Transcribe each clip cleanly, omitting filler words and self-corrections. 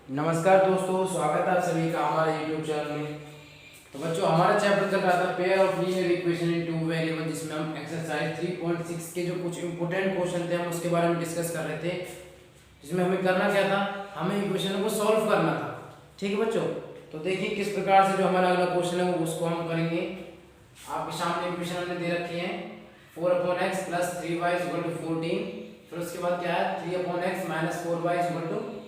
नमस्कार दोस्तों, स्वागत है आप सभी का हमारे YouTube चैनल में। तो बच्चों, हमारा चैप्टर चल रहा था pair of linear equation in two variable, जिसमें हम एक्सरसाइज 3.6 के जो कुछ इंपॉर्टेंट क्वेश्चन थे हम उसके बारे में डिस्कस कर रहे थे। जिसमें हमें करना क्या था, हमें इक्वेशन को सॉल्व करना था। ठीक है बच्चों, तो देखिए किस प्रकार से जो हमारा अगला क्वेश्चन है वो उसको हम करेंगे। आपके सामने इक्वेशन हमने दे रखी है 4/x + 3y = 14। फिर उसके बाद क्या है 3/x - 4y =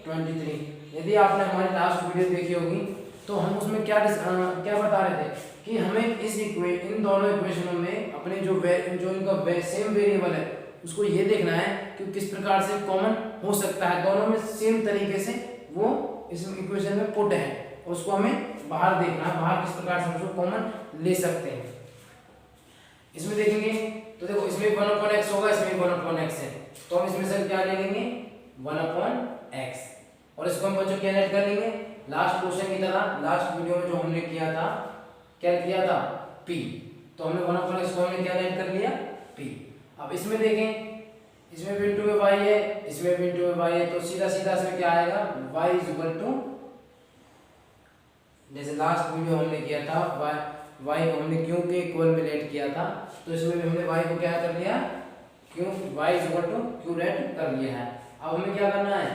23। यदि आपने हमारी लास्ट वीडियो देखी होगी तो हम उसमें क्या बता रहे थे कि हमें इन दोनों इक्वेशनों में अपने जो इनका सेम वेरिएबल है उसको ये देखना है कि किस प्रकार से कॉमन हो सकता है, दोनों में सेम तरीके से वो इस इक्वेशन में पुट है, उसको हमें बाहर देखना है, बाहर किस प्रकार से उसको कॉमन ले सकते हैं। इसमें देखेंगे तो देखो, इसमें 1/x होगा, इसमें 1/x है, तो हम इसमें से क्या ले लेंगे 1/x, और इसको हम बच्चों क्या ऐड कर लेंगे लास्ट क्वेश्चन की तरह। लास्ट वीडियो में जो हमने किया था, क्या किया था p, तो हमने 1/x को हमने क्या ऐड कर लिया p। अब इसमें देखें, इसमें भी इंटू में y है, इसमें भी इंटू में y है, तो सीधा सीधा इसमें क्या आएगा y = जैसे लास्ट वीडियो हमने किया था y को हमने q के इक्वल में लेट किया था, तो इसमें भी हमने y को क्या कर लिया q, y = q लेट कर लिया है। अब हमें क्या करना है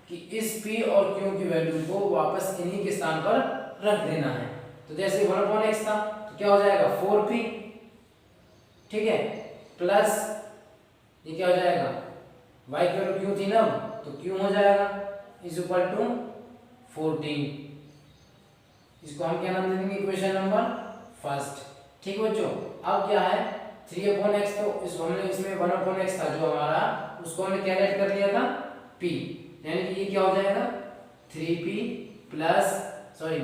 कि इस p और q की वैल्यू को वापस इन्हीं के स्थान पर रख देना है। तो जैसे 1/x था तो क्या हो जाएगा 4p, ठीक है, प्लस ये क्या हो जाएगा y की वैल्यू q थी ना, तो q हो जाएगा = 14। इसको हम क्या नाम दे देंगे इक्वेशन नंबर फर्स्ट। ठीक है बच्चों, अब क्या है 3/x, तो इस हमने इसमें 1/x था जो हमारा, उसको हमने क्या ऐड कर लिया था p, यानी कि ये क्या हो जाएगा 3p प्लस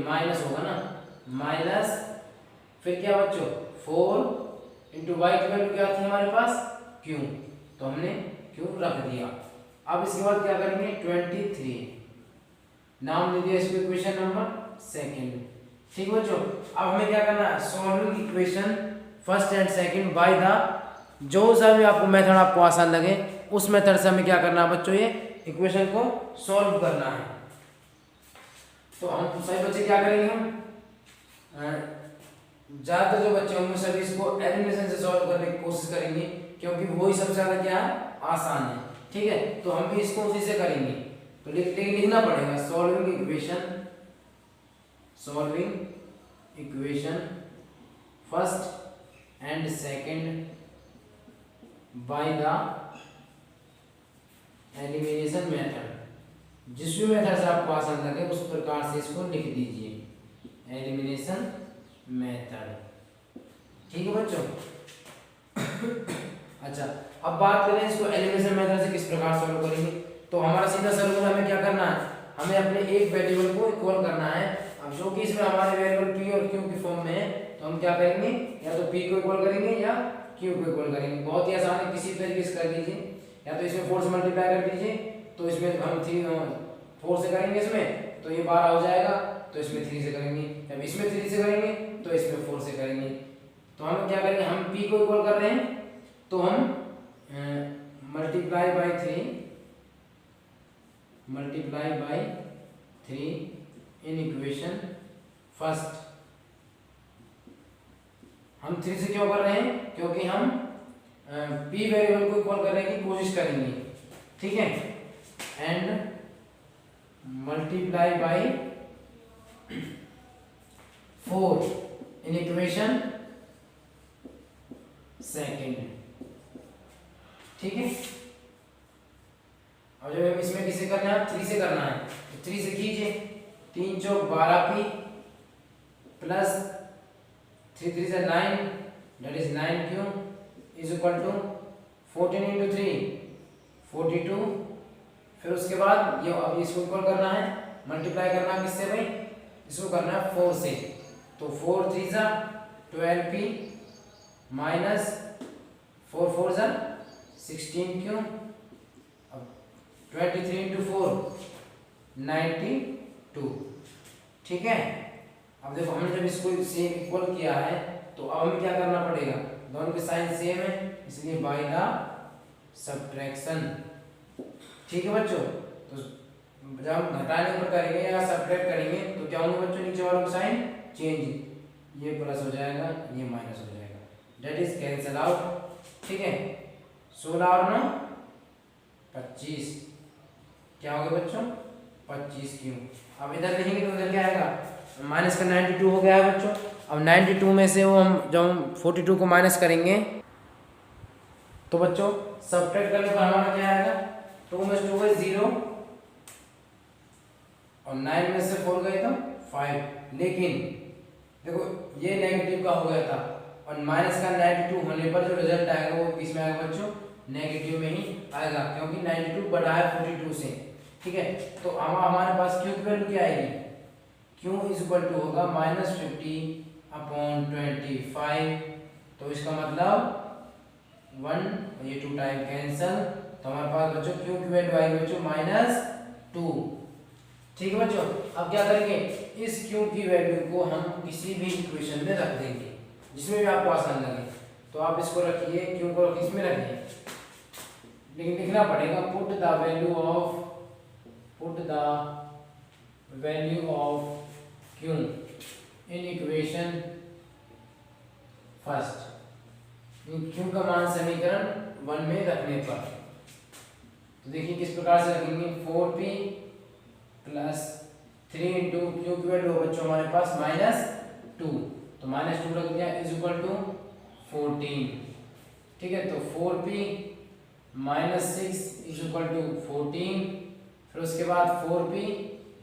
माइनस होगा ना, माइनस फिर क्या बच्चों 4 इंटू वाई की वैल्यू क्या थी हमारे पास q, तो हमने q रख दिया। अब इसके बाद क्या करेंगे 23, नाम दे दिया इसको इक्वेशन नंबर सेकंड। ठीक बच्चों, अब हमें क्या करना है solving equation first and second by the, जो सा भी आपको मेथड आपको आसान लगे उस मेथड से हमें क्या करना है बच्चों, ये इक्वेशन को सॉल्व करना है। तो हम सभी बच्चे क्या करेंगे, हम ज्यादातर जो बच्चे होंगे सभी इसको एलिमिनेशन से सॉल्व करने की कोशिश करेंगे, क्योंकि वही सबसे ज्यादा क्या है आसान है। ठीक है, तो हम भी इसको उसी से करेंगे। तो लिखना पड़ेगा solving equation first and second by the elimination method. जिस भी मेथड से आपको आसान लगे उस प्रकार से इसको लिख दीजिए एलिमिनेशन मेथड। ठीक है बच्चों। अच्छा, अब बात करें इसको एलिमिनेशन मेथड से किस प्रकार सॉल्व करेंगे। तो हमारा सीधा सा रूल हमें क्या करना है, हमें अपने एक वेरिएबल को इक्वल करना है। अब जो कि इसमें हमारे वेरिएबल p और q की फॉर्म में है, तो हम क्या करेंगे या तो p को इक्वल करेंगे या q को इक्वल करेंगे। बहुत ही आसान है, किसी तरीके से कर लीजिए, या तो इसमें 4 से मल्टीप्लाई कर दीजिए, तो इसमें हम 4 से करेंगे इसमें तो ये 12 हो जाएगा, तो इसमें 3 से करेंगे, जब इसमें 3 से करेंगे तो इसमें 4 से करेंगे। तो हम क्या करेंगे, हम p को इक्वल कर रहे हैं तो हम multiply by 3 in equation first. हम 3 से क्यों कर रहे हैं, क्योंकि हम p वेरिएबल को इक्वल करने की कोशिश करेंगे। ठीक है, and multiply by 4 in equation second. ठीक है, अब जब हम इसमें किसे करना है 3 से करना है, तो 3 से कीजिए 3 चौक 12p प्लस 3 3 से 9 that is 9q is equal to 14 into 3 42। फिर उसके बाद ये अब इसको इक्वल करना है, मल्टीप्लाई करना है किससे भाई, इसको करना है 4 से, तो 4 3 जा 12p माइनस 4 4 जा 16q, अब 23 इंटू 4 92। ठीक है, अब देखो हमने जब इसको सेम इक्वल किया है तो अब हमें क्या करना पड़ेगा, दोनों के साइन सेम है इसलिए बाय द सब्ट्रैक्शन। ठीक है बच्चों, तो जब हम घटाने पर करेंगे या सब्ट्रैक्ट करेंगे तो क्या होंगे बच्चों, नीचे वालों का साइन चेंज, ये प्लस हो जाएगा, ये माइनस हो जाएगा, डेट इज कैंसल आउट। ठीक है, 16 और 9 25, क्या हो गया बच्चों 25 क्यों। अब इधर देखेंगे तो उधर क्या आएगा, माइनस का 92 हो गया है बच्चों। अब 92 में से वो हम जब हम 42 को माइनस करेंगे तो बच्चों सब्ट्रैक्ट करने पर हमारा क्या आएगा, 2 में से 2 गए 0 और 9 में से 4 गए तो 5। लेकिन देखो ये नेगेटिव का हो गया था और माइनस का 92 होने पर जो रिजल्ट आएगा वो किस में आएगा बच्चों, नेगेटिव में ही आएगा, क्योंकि 92 बड़ा है 42 से। ठीक है, तो हमारे पास क्यू की वैल्यू क्या आएगी, क्यू इज इक्वल टू होगा -50/25। तो इसका मतलब 1 और ये 2 टाइम कैंसल, तो हमारे पास बच्चों क्यू की वैल्यू आएगी बच्चों -2। ठीक है बच्चों, अब क्या करेंगे, इस क्यू की वैल्यू को हम किसी भी इक्वेशन में रख देंगे जिसमें भी आपको आसान लगे। तो आप इसको रखिए, क्यू को किसमें रखिए, लेकिन लिखना पड़ेगा put the value of Q in equation first. Q का मान समीकरण 1 में रखने पर तो देखिए किस प्रकार से रखेंगे, 4p प्लस 3 इंटू क्यू की वैल्यू बच्चों हमारे पास -2, तो -2 रख दिया इज इक्वल टू 14। ठीक है, तो 4p minus 6 is equal to 14, फिर उसके बाद 4p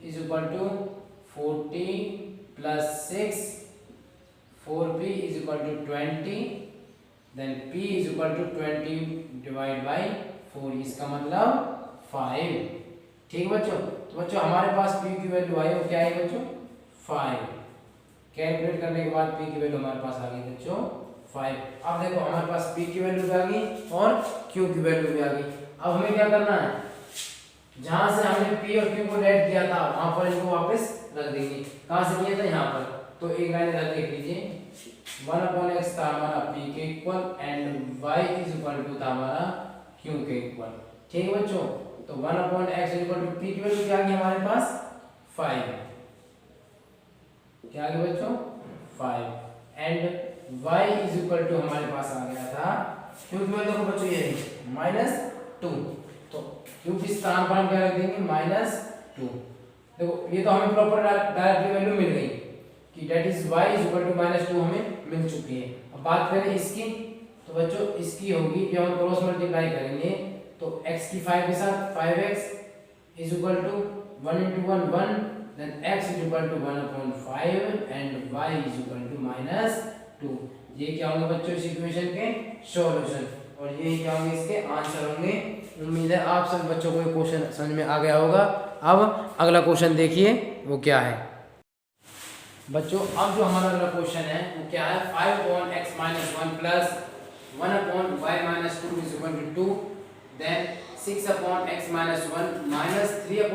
is equal to 14 plus 6, 4p is equal to 20, then p is equal to 20 divide by 4, इसका मतलब 5। ठीक है बच्चों, तो बच्चों हमारे पास p की वैल्यू आई वो क्या है बच्चों 5। कैलकुलेट करने के बाद p की वैल्यू हमारे पास आ गई बच्चों 5। अब देखो हमारे पास p की वैल्यू भी आ गई और q की वैल्यू भी आ गई। अब हमें क्या करना है, जहां से हमने p और q को ऐड किया था वहां पर इनको वापस रख देंगे। कहां से किया था, यहाँ पर, तो एक लाइन इधर देख लीजिए, 1/x था हमारा p के equal and y is equal to था हमारा q के इक्वल। ठीक है बच्चों, तो 1/x is equal to p की वैल्यू क्या आ गई हमारे पास 5, क्या आ गई बच्चों 5, and y is equal to हमारे पास आ गया था q की वैल्यू, देखो बच्चों ये -2, तो q के स्थान पर हम क्या रख देंगे -2। देखो ये तो हमें प्रॉपर डायरेक्टली वैल्यू मिल गई कि that is y is equal to -2 हमें मिल चुकी है। अब बात करें इसकी, तो बच्चों इसकी होगी जब हम क्रॉस मल्टीप्लाई करेंगे तो x की 5 के साथ 5x is equal to 1 into 1 1, then x is equal to 1/5 and y is equal to -2। ये क्या होंगे बच्चों इस इक्वेशन के सॉल्यूशन, और ये क्या होंगे इसके आंसर होंगे। उम्मीद है आप सब बच्चों को ये क्वेश्चन समझ में आ गया होगा। अब अगला क्वेश्चन देखिए वो क्या है बच्चों। अब जो हमारा अगला क्वेश्चन है वो क्या है, 5/x - 1 प्लस 1/y - 2 is equal to 2, then 6/x - 1 minus 3/y -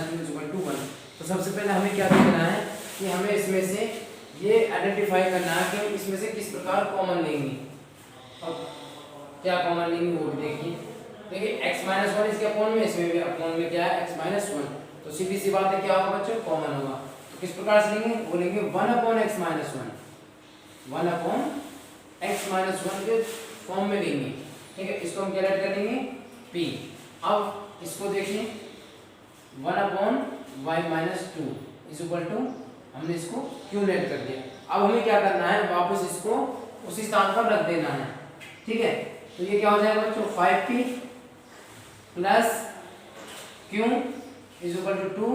2 is equal to 1। तो सबसे पहले हमें क्या देखना है कि हमें इसमें से ये आइडेंटिफाई करना है कि हम इसमें से किस प्रकार कॉमन लेंगे। अब क्या कॉमन लेंगे वो भी देखिए x - 1 इसके अपॉन में, इसमें भी अपॉन में क्या है x - 1, तो सीधी सी बात है क्या होगा बच्चों कॉमन होगा। तो किस प्रकार से लेंगे, वो लेंगे 1/x - 1, 1/x - 1 के फॉर्म में लेंगे। ठीक है, इसको हम क्या ऐड कर लेंगे p। अब इसको देखिए 1/y - 2 इज इक्वल टू, हमने इसको q ऐड कर दिया। अब हमें क्या करना है, वापस इसको उसी स्थान पर रख देना है। ठीक है, तो ये क्या हो जाएगा बच्चों 5p plus q is equal to 2,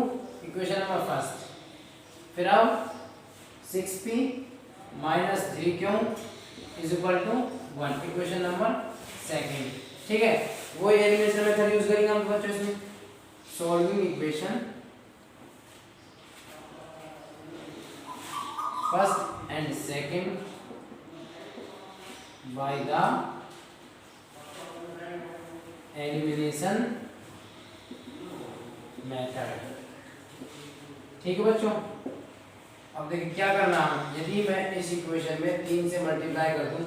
equation number first. फिर अब 6p minus 3q is equal to 1, equation number second. ठीक है, वो एलिमिनेशन मेथड यूज करेंगे हम बच्चों इसमें, solving equation first and second by the elimination method. ठीक है बच्चों, अब देखिए क्या करना है, यदि मैं इस इक्वेशन में 3 से मल्टीप्लाई कर दूं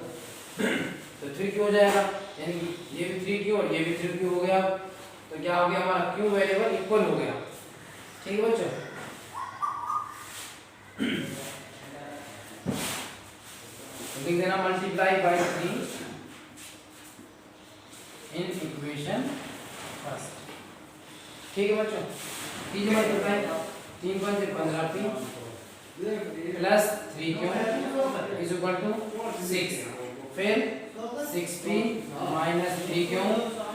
तो 3q हो जाएगा, यानी ये भी 3q और ये भी 3q हो गया। तो क्या हो गया हमारा q वेरिएबल इक्वल हो गया। ठीक है बच्चों। लिख देना multiply by 3 in equation first. ठीक है बच्चों, कीजिए multiply. 3 5 15p plus 3q is equal to 6, फिर 6p minus 3q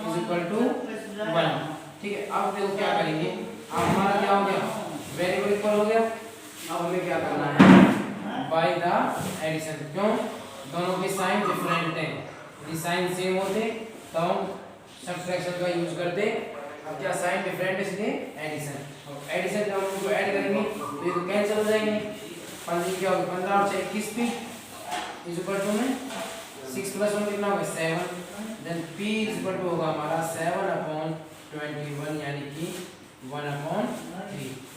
is equal to 1। ठीक है, अब देखो क्या करेंगे। अब हमारा क्या हो गया, वेरिएबल इक्वल हो गया। अब हमें क्या करना है, बाय द एडिशन। क्यों, दोनों के साइन डिफरेंट हैं, यदि साइन सेम होते तो हम सब्ट्रैक्शन का यूज करते। अब क्या साइन डिफरेंट है इसलिए एडिशन। एडिशन जब हम उनको ऐड करेंगे तो ये तो कैंसिल हो जाएंगे। 15 क्या होगा, 15 और 21p इज इक्वल टू में 6 + 1 कितना होगा 7। Then p is equal to होगा हमारा 7/21 यानी कि 1/3।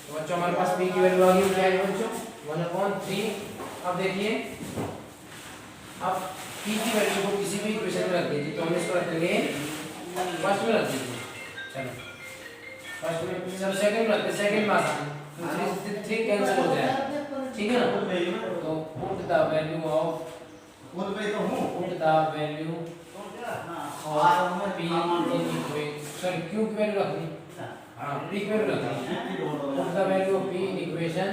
तो बच्चों हमारे पास p की वैल्यू आ गई, क्या है बच्चों 1/3। अब देखिए, अब p की वैल्यू को किसी भी इक्वेशन में रख दीजिए। तो हम इसको रखेंगे फर्स्ट में रख दीजिए। चलो फर्स्ट में, चलो सेकंड में रखते, सेकंड में आसान, 3 कैंसिल हो जाएगा। ठीक है ना, तो put the value of p in equation, sorry q की वैल्यू रखनी, हां p की वैल्यू रखनी। Put the value of p in equation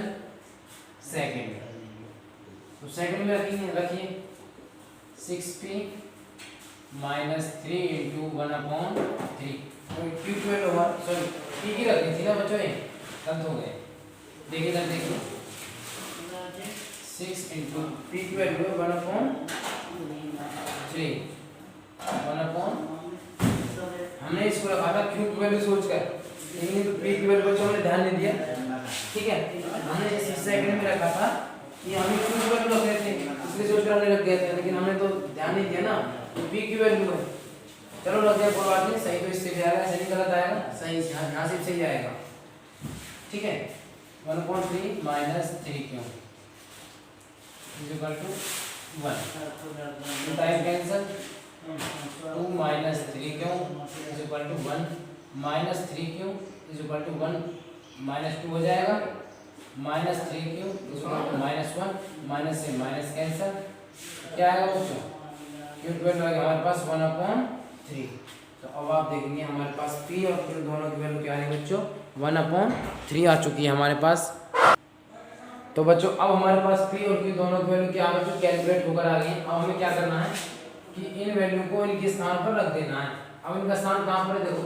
second. तो सेकंड में रखिए 6p माइनस 3 इंटू 1/3। तो q की वैल्यू होगा, सॉरी p की रखनी थी ना बच्चों, ये गलत हो गए। देखिए इधर देखिए 6 इंटू p की वैल्यू 1/3 हमने इसको रखा था q की वैल्यू सोचकर, लेकिन तो p की वैल्यू बच्चों हमने ध्यान नहीं दिया। ठीक है, हमने इस सेकंड में रखा था कि हमें q की वैल्यू रख रहे थे, इसलिए सोचकर हमने रख दिया था, लेकिन हमने तो ध्यान नहीं दिया ना तो p की वैल्यू है। चलो रख दिया, कोई बात नहीं, सही तो इससे जाएगा, सही गलत आएगा, सही यहाँ से सही आएगा। ठीक है, 1/3 minus 3q is equal to 1। Time cancel, 2 minus 3q is equal to 1, minus 3q is equal to 1 minus 2 हो जाएगा, minus 3q is equal to -1, minus से माइनस कैंसिल, क्या आएगा बच्चों, q की वैल्यू आएगी हमारे पास 1/3। तो अब आप देखेंगे हमारे पास p और q दोनों की वैल्यू क्या है बच्चों, 1/3 आ चुकी है हमारे पास। तो बच्चों अब हमारे पास p और q दोनों की वैल्यू क्या बच्चों कैलकुलेट होकर आ गई। अब हमें क्या करना है कि इन वैल्यू को इनके स्थान पर रख देना है। अब इनका स्थान कहाँ पर है, देखो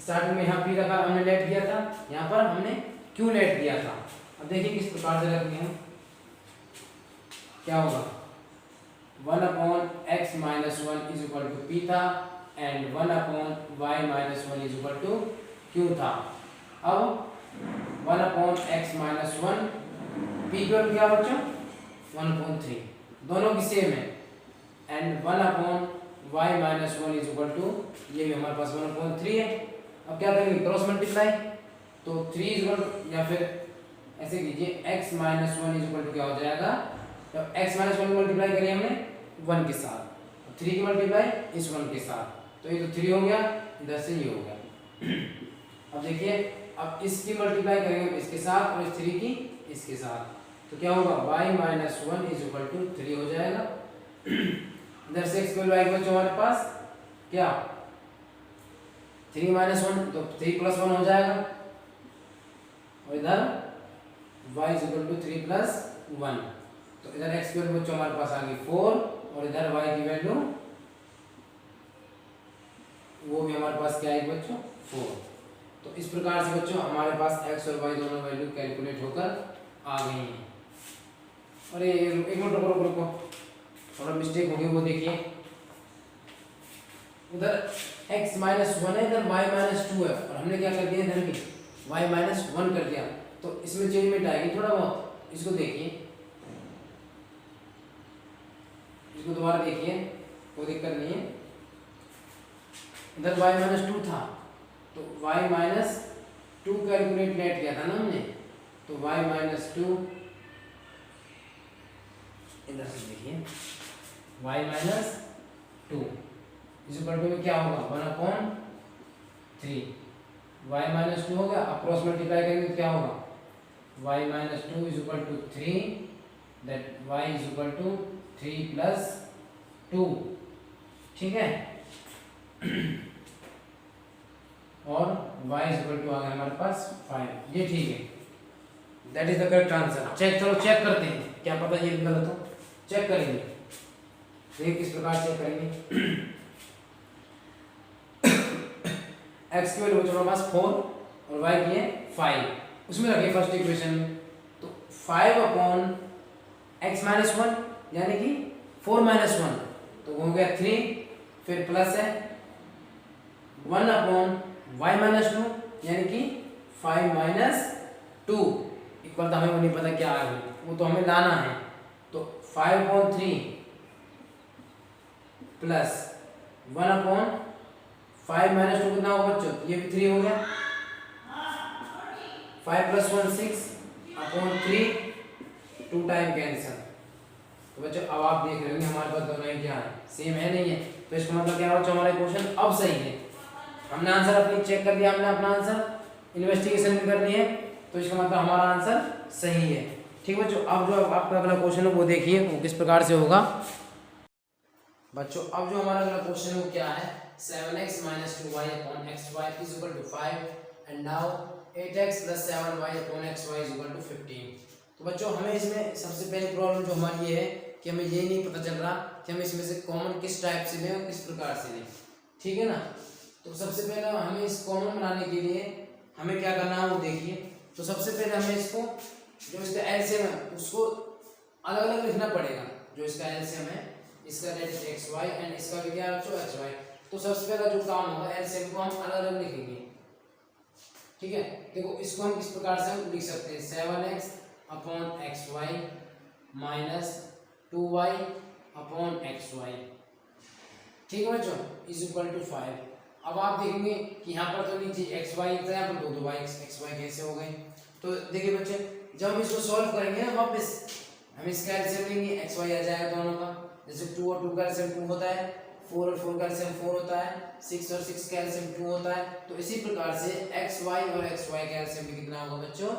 स्टार्टिंग में यहाँ p रखा, हमने लेट किया था, यहाँ पर हमने q लेट किया था। अब देखिए किस प्रकार से रखेंगे हम, क्या होगा 1/x - 1 is equal to p था and 1/y - 1 is equal to q था। अब 1/x - 1 p की वैल्यू क्या बच्चों 1/3, दोनों की सेम है, and 1/y - 1 is equal to, ये भी हमारे पास 1/3 है। अब क्या करेंगे, क्रॉस मल्टीप्लाई, तो 3 इज इक्वल टू, या फिर ऐसे कीजिए x - 1 इज इक्वल टू क्या हो जाएगा, जब x - 1 मल्टीप्लाई करिए हमने 1 के साथ, 3 की मल्टीप्लाई इस 1 के साथ, तो ये तो 3 हो गया, इधर से ये हो गया। अब देखिए, अब इसकी मल्टीप्लाई करेंगे इसके साथ और इस 3 की इसके साथ, तो क्या होगा y - 1 इज इक्वल टू 3 हो जाएगा। इधर से x की वैल्यू आएगी बच्चों हमारे पास क्या 3 - 1, तो 3 + 1 हो जाएगा, और इधर y इज इक्वल टू 3 + 1, तो इधर x की वैल्यू बच्चों हमारे पास आ गई 4, और इधर y की वैल्यू वो भी हमारे पास क्या है बच्चों 4। तो इस प्रकार से बच्चों हमारे पास x और y दोनों वैल्यू कैलकुलेट होकर आ गई हैं। अरे एक मिनट रुको, थोड़ा मिस्टेक हो गई, वो देखिए उधर x - 1 है, इधर y - 2 है, और हमने क्या कर दिया इधर भी y - 1 कर दिया, तो इसमें चेंजमेंट आएगी थोड़ा बहुत। इसको देखिए, इसको दोबारा देखिए, कोई दिक्कत नहीं है। इधर y - 2 था, तो y - 2 कैलकुलेट लेट किया था ना हमने, तो y - 2 इधर से देखिए y - 2 इस इक्वल टू में क्या होगा 1/3, y माइनस टू हो गया, अक्रॉस मल्टीप्लाई करेंगे तो क्या होगा, y minus two is equal to three, that y is equal to three plus two, ठीक है। और y इज इक्वल टू आ गया हमारे पास 5, ये ठीक है, that is the correct answer. Check, चलो चेक करते हैं, क्या पता ये गलत हो, चेक करेंगे। देखिए किस प्रकार चेक करेंगे। x की वैल्यू बच्चों हमारे पास 4 और y की है 5, उसमें रखिए फर्स्ट इक्वेशन में, तो 5 अपॉन x माइनस वन यानी कि 4 माइनस वन, तो वो हो गया 3, फिर प्लस है 1 अपॉन y माइनस टू यानी कि 5 माइनस टू, इक्वल तो हमें वो नहीं पता क्या है, वो तो हमें लाना है। तो 5 upon 3 plus 1 upon 5 minus two कितना होगा बच्चों, ये भी 3 हो गया, 5 प्लस 1 6 अपॉन 3, 2 टाइम कैंसिल। तो बच्चों अब आप देख रहे होंगे हमारे पास दोनों ही क्या है, सेम है नहीं है, तो इसका मतलब क्या बच्चों, हमारा क्वेश्चन अब सही है। हमने आंसर अपनी चेक कर दिया, हमने अपना आंसर इन्वेस्टिगेशन भी कर ली है, तो इसका मतलब हमारा आंसर सही है, ठीक है बच्चों। अब जो आपका अगला क्वेश्चन है वो देखिए वो किस प्रकार से होगा बच्चों। अब जो हमारा अगला क्वेश्चन है वो क्या है, 7x minus 2y upon xy is equal to 5 and now 8x plus 7y upon xy is equal to 15। तो बच्चों हमें इसमें सबसे पहली प्रॉब्लम जो हमारी ये है कि हमें ये नहीं पता चल रहा कि हम इसमें से कॉमन किस टाइप से लें और किस प्रकार से लें, ठीक है ना। तो सबसे पहले हमें इस कॉमन बनाने के लिए हमें क्या करना है वो देखिए। तो सबसे पहले हमें इसको जो इसका एलसीएम है उसको अलग अलग लिखना पड़ेगा, जो इसका एलसीएम है इसका that is X Y and इसका भी क्या है एक्स वाई। तो सबसे पहला जो काम होगा एलसीएम को हम अलग अलग लिखेंगे, ठीक है। देखो इसको हम किस प्रकार से हम लिख सकते हैं, 7x upon X Y minus 2y upon X Y, ठीक है बच्चों, इज इक्वल टू 5। अब आप देखेंगे कि यहाँ पर तो नीचे एक्स वाई था, यहाँ पर दो एक्स वाई कैसे हो गए। तो देखिए बच्चे जब हम इसको सॉल्व करेंगे ना वापस हम इसका एलसीएम लेंगे, एक्स वाई आ जाएगा दोनों का, जैसे 2 और 2 का एलसीएम 2 होता है, 4 और 4 का एलसीएम 4 होता है, 6 और 6 का एलसीएम 2 होता है। तो इसी प्रकार से एक्स वाई और एक्स वाई का एलसीएम भी कितना होगा बच्चों,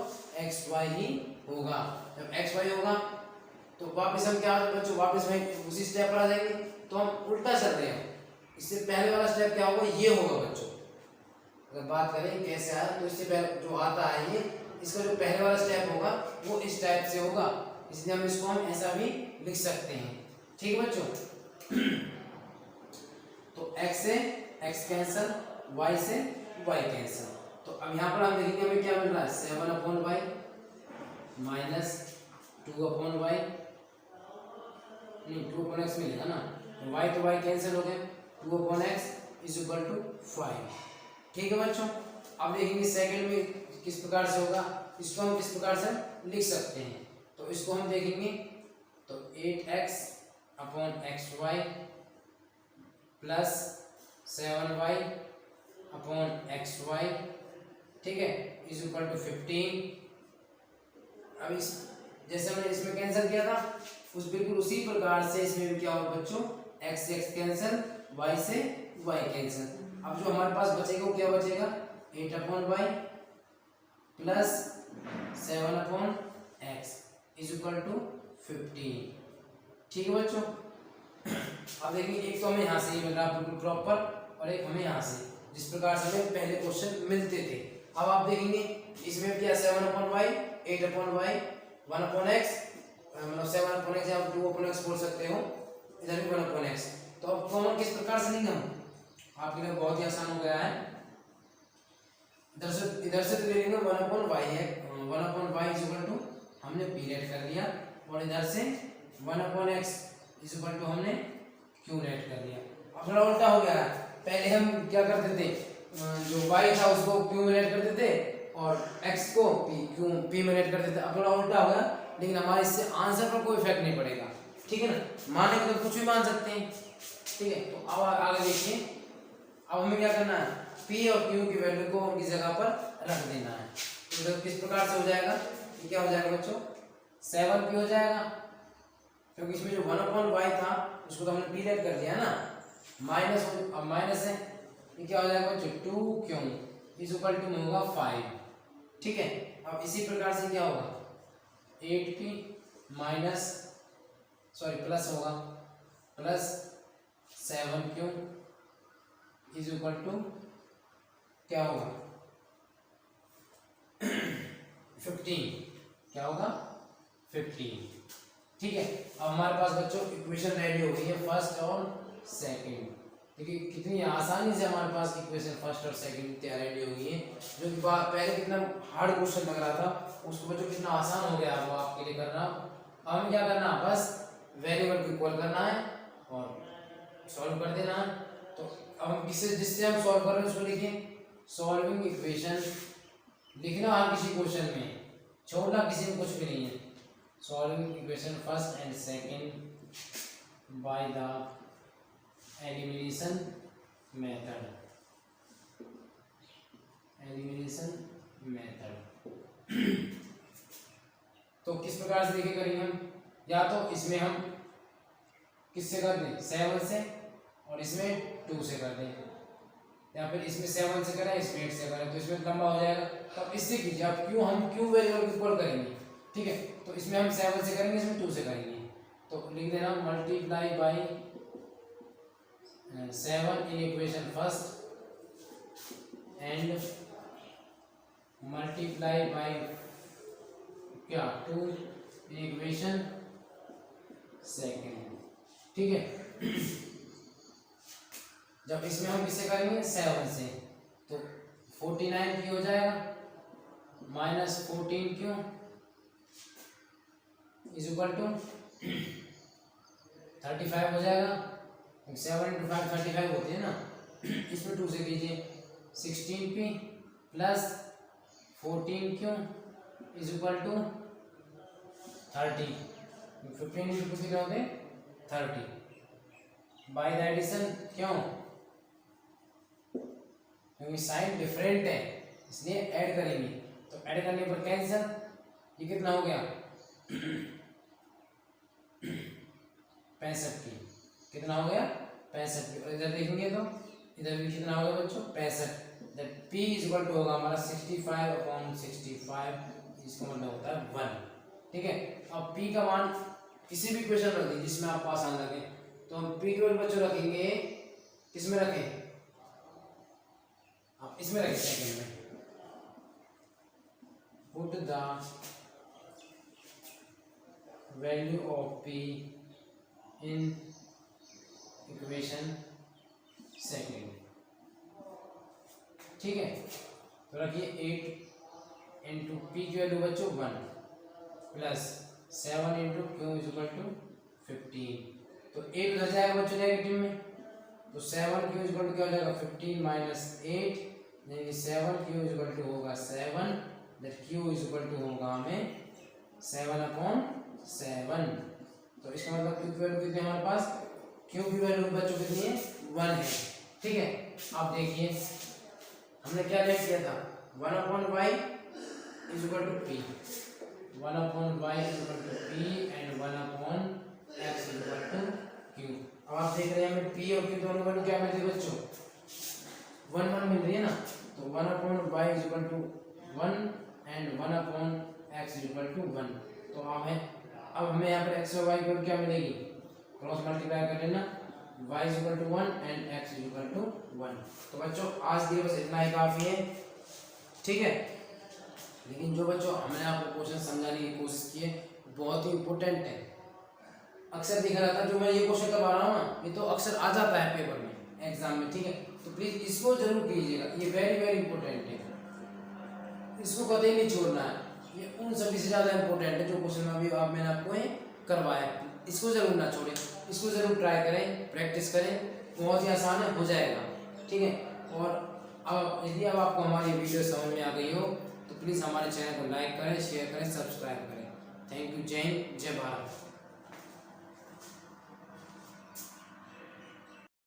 एक्स वाई ही होगा। जब एक्स वाई होगा तो वापस हम क्या बच्चों वापस वही उसी स्टेप पर आ जाएंगे। तो हम उल्टा चल रहे हैं, इससे पहले वाला स्टेप क्या होगा, ये होगा बच्चों। अगर बात करें कैसे आया तो इससे पहले जो आता है ये, इसका जो पहले वाला स्टेप होगा वो इस टाइप से होगा, इसलिए हम इसको हम ऐसा भी लिख सकते हैं, ठीक है बच्चों। तो x से x कैंसिल, y से y कैंसिल। तो अब यहाँ पर हम देखेंगे हमें क्या मिल रहा है, 7 upon Y minus 2 upon Y, नहीं 2 अपॉन एक्स मिलेगा ना, y तो y कैंसिल हो गया, 2 upon X is equal to 5, ठीक है बच्चों। अब देखेंगे सेकंड में किस प्रकार से होगा, इसको हम किस प्रकार से लिख सकते हैं। तो इसको हम देखेंगे तो 8x upon X Y plus 7y upon X Y, ठीक है, इज इक्वल टू 15। अब इस जैसे हमने इसमें कैंसिल किया था उस बिल्कुल उसी प्रकार से इसमें भी क्या होगा बच्चों, x से x कैंसिल, y से y कैंसिल। अब जो हमारे पास बचेगा वो क्या बचेगा, 8 upon Y plus 7 upon X is equal to 15, ठीक है बच्चों। अब देखिए एक तो हमें यहाँ से ही मिल रहा है बिल्कुल प्रॉपर, और एक हमें यहाँ से जिस प्रकार से हमें पहले क्वेश्चन मिलते थे। अब आप देखेंगे इसमें क्या 7 upon Y, 8 upon Y, 1 upon X, मतलब 7 अपॉन एक्स या 2 अपॉन एक्स बोल सकते हो, इधर भी 1 अपॉन एक्स। तो अब कॉमन किस प्रकार से लेंगे हम, आपके लिए बहुत ही आसान हो गया है। इधर से तो ले लेंगे 1 अपॉन वाई है, 1 upon Y is equal to हमने पीरियड कर लिया, और इधर से 1 upon X is equal to हमने क्यू नेट कर लिया। अब थोड़ा उल्टा हो गया है, पहले हम क्या करते थे, जो वाई था उसको क्यू में नेट करते थे और एक्स को पी में नेट करते थे। अब थोड़ा उल्टा हो गया, लेकिन हमारे इससे आंसर पर कोई इफेक्ट नहीं पड़ेगा, ठीक है ना, माने को तो कुछ भी मान सकते हैं, ठीक है। तो अब आगे देखिए, अब हमें क्या करना है, P और Q की वैल्यू को उनकी जगह पर रख देना है। तो किस प्रकार से हो जाएगा, ये क्या हो जाएगा बच्चों, 7P हो जाएगा, क्योंकि इसमें जो 1 अपॉन वाई था उसको तो हमने P लेट कर दिया ना, माइनस अब माइनस है, ये क्या हो जाएगा बच्चों 2Q इज इक्वल टू में होगा 5। ठीक है, अब इसी प्रकार से क्या होगा 8p माइनस प्लस होगा plus 7q is equal to क्या होगा 15। क्या होगा 15। ठीक है, अब हमारे पास बच्चों इक्वेशन रेडी हो गई है फर्स्ट और सेकंड। देखिए कितनी आसानी से हमारे पास इक्वेशन फर्स्ट और सेकंड तैयार रेडी हो गई है। जो कि पहले कितना हार्ड क्वेश्चन लग रहा था उसको बच्चों कितना आसान हो गया वो आपके लिए करना। अब हमें क्या करना है, बस वेरिएबल को इक्वल करना है और सॉल्व कर देना है। तो अब हम जिससे हम सॉल्व कर रहे हैं उसको लिखें सॉल्विंग इक्वेशन। लिखना हर किसी क्वेश्चन में, छोड़ना किसी में कुछ भी नहीं है। Solving equation first and second by the elimination method. तो किस प्रकार से देखें करेंगे हम, या तो इसमें हम किससे कर दें 7 से और इसमें 2 से कर दें, या फिर इसमें 7 से करें इसमें 8 से करें, तो इसमें लंबा हो जाएगा। तो अब इससे कीजिए, अब क्यों वेरिएबल को इक्वल करेंगे। ठीक है, तो इसमें हम 7 से करेंगे इसमें 2 से करेंगे। तो लिख देना multiply bye 7 in equation first and multiply by क्या 2 इन इक्वेशन सेकंड। ठीक है, जब इसमें हम किससे करेंगे 7 से, तो 49 की हो जाएगा माइनस 14 क्यों इज इक्वल टू 35 हो जाएगा। 7 × 5 35 होते हैं ना। इसमें 2 से कीजिए 16p प्लस 14 क्यों इज इक्वल टू 30। 15 × 2 कितने होते हैं 30 बाय द एडिशन। क्यों, क्योंकि साइन डिफरेंट है इसलिए ऐड करेंगे। तो ऐड करने पर कैंसिल, ये कितना हो गया 65 की, कितना हो गया 65 की। और इधर देखेंगे तो इधर भी कितना होगा बच्चों 65। That p is equal to होगा हमारा 65/65, इसका मतलब होता है 1। ठीक है, अब p का मान किसी भी क्वेश्चन रख दीजिए जिसमें आप आसान लगे। तो हम p के बच्चों रखेंगे, किसमें रखें आप इसमें रखें सेकंड में। Put the value of p in equation second. ठीक है, तो रखिए 8 इंटू पी की वैल्यू बच्चों 1 plus 7 into Q is equal to 15। तो 8 उधर जाएगा बच्चों नेगेटिव में, तो 7 क्यू इज इक्वल टू क्या हो जाएगा 15 माइनस 8, यानी 7 क्यू इज इक्वल टू होगा 7, that Q is equal to होगा हमें 7/7। तो इसका मतलब क्यू की वैल्यू कितनी है हमारे पास, क्यू की वैल्यू बच्चों कितनी है 1 है। ठीक है, आप देखिए हमने क्या लेट किया था 1/y is equal to p, 1/y is equal to p and 1/x is equal to q। अब आप देख रहे हैं हमें p और q दोनों वैल्यू क्या मिल रही है बच्चों 1 मिल रही है ना। तो 1/y is equal to 1 and 1/x is equal to 1। तो अब हमें यहाँ पर x और y की वैल्यू क्या मिलेगी, क्रॉस मल्टीप्लाई कर लेना, y is equal to 1 and x is equal to 1। तो बच्चों आज के लिए बस इतना ही काफ़ी है। ठीक है, लेकिन जो बच्चों हमने आपको क्वेश्चन समझाने की कोशिश की है बहुत ही इंपॉर्टेंट है। अक्सर देखा जाता है जो मैं ये क्वेश्चन करवा रहा हूँ ना, ये तो अक्सर आ जाता है पेपर में एग्जाम में। ठीक है, तो प्लीज़ इसको जरूर कीजिएगा, ये वेरी वेरी इंपॉर्टेंट है, इसको कभी नहीं छोड़ना है। ये उन सभी से ज़्यादा इंपॉर्टेंट है जो क्वेश्चन अभी मैंने आपको करवाया, इसको जरूर ना छोड़ें, इसको जरूर ट्राई करें, प्रैक्टिस करें, बहुत ही आसान है, हो जाएगा। ठीक है, और अब यदि अब आपको हमारी वीडियो समझ में आ गई हो तो प्लीज़ हमारे चैनल को लाइक करें, शेयर करें, सब्सक्राइब करें। थैंक यू, जय हिंद, जय भारत।